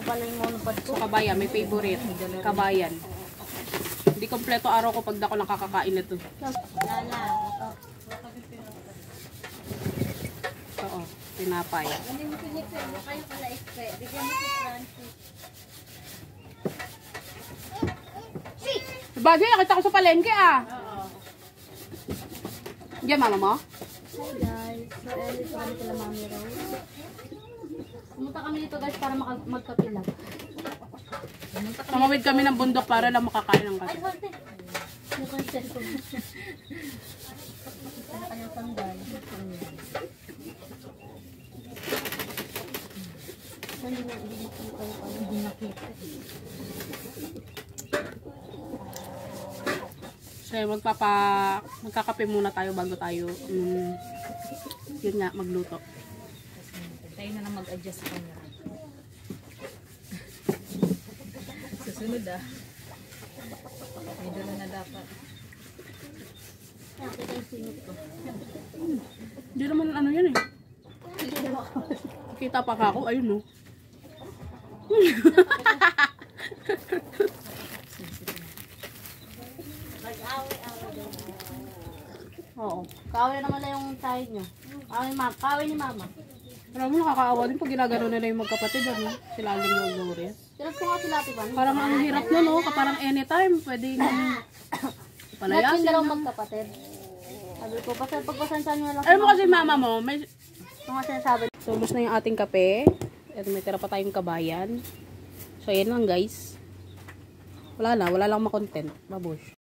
pala yung monopod ko. So, kabayan, may favorite. Kabayan. Hindi kompleto araw ko pag ako lang kakakain nito. Wala na. Oo, tinapay. Hindi mo pinipin mo kayo pala ispe. Bigyan mo si Francis. Bagay, nakita ko sa palengke ah. Oo. Diyan, mama mo? Hi guys. So, early pa kami kila Mami Rose. Pumunta kami dito guys para magkape lang. Tumawid kami ng bundok para lang makakain ng Ay, kape. holte. Yung concert ko. Ano kanyang sandal? Hindi nakita. So, magkakape muna tayo bago tayo yun nga, magluto. Tayo na lang mag-adjust sa camera. Susunod ah. May dala na dapat. Nakita yung singit ko. Hindi naman ano yan eh. Kita pa ka ako, ayun no. Oo. Kaaway naman na yung sahig nyo. Kaaway ni mama. Alam mo, nakakaawa din pag ginagano nila yung magkapatid, ano? Sila Aling yung Glorious. Tiras ko nga sila tiban. Parang ang hirap nun, no? Parang anytime, pwedeng Lahat palayasin. yung dalawang magkapatid. Sabi ko, pagpasensyaan nyo na lang. Alam mo kasi mama mo, may Mga sinasabi. so, ubos na yung ating kape. At may tira pa tayong kabayan. So, ayan lang guys. Wala lang makontent. Babush.